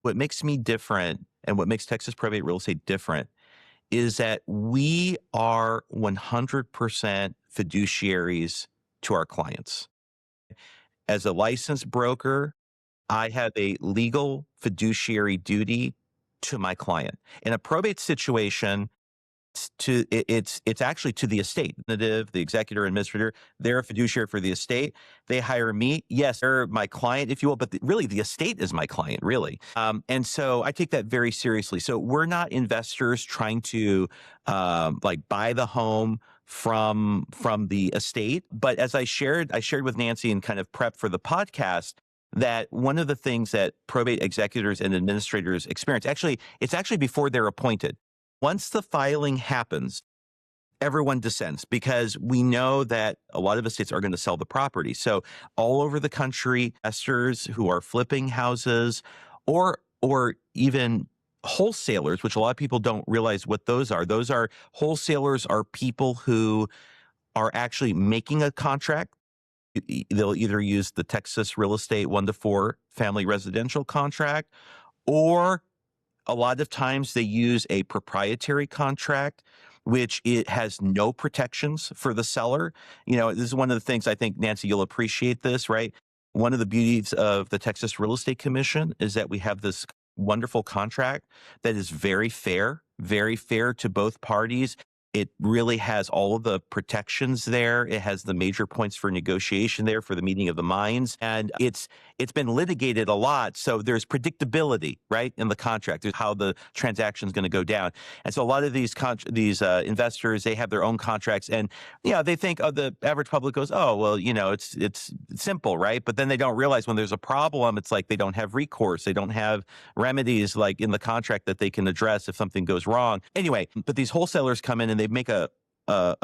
What makes me different and what makes Texas probate real estate different is that we are 100% fiduciaries to our clients. As a licensed broker, I have a legal fiduciary duty to my client. In a probate situation, it's actually to the estate. The executor, administrator, they're a fiduciary for the estate. They hire me. Yes, they're my client, if you will, but really the estate is my client, really. And so I take that very seriously. So we're not investors trying to like buy the home from the estate. But as I shared with Nancy and kind of prep for the podcast, that one of the things that probate executors and administrators experience, it's actually before they're appointed. Once the filing happens, everyone descends because we know that a lot of estates are going to sell the property. So all over the country, investors who are flipping houses or even wholesalers, which a lot of people don't realize what those are. Those are wholesalers are people who are actually making a contract. They'll either use the Texas real estate 1-to-4 family residential contract, or a lot of times they use a proprietary contract, which it has no protections for the seller. This is one of the things I think, Nancy, you'll appreciate this, right? One of the beauties of the Texas Real Estate Commission is that we have this wonderful contract that is very fair to both parties. It really has all of the protections there. It has the major points for negotiation there for the meeting of the minds. And it's been litigated a lot. So there's predictability, right, in the contract. There's how the transaction is going to go down. And so a lot of these investors, they have their own contracts. And, they think, the average public goes, oh, well, it's simple, right? But then they don't realize when there's a problem, it's like they don't have recourse. They don't have remedies like in the contract that they can address if something goes wrong. Anyway, but these wholesalers come in and they make a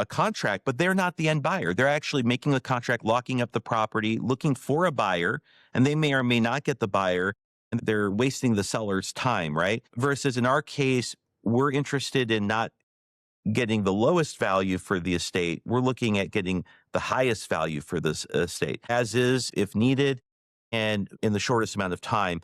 contract, but they're not the end buyer. They're actually making the contract, locking up the property, looking for a buyer, and they may or may not get the buyer, and they're wasting the seller's time, right? Versus in our case, we're interested in not getting the lowest value for the estate. We're looking at getting the highest value for this estate, as is, if needed, and in the shortest amount of time.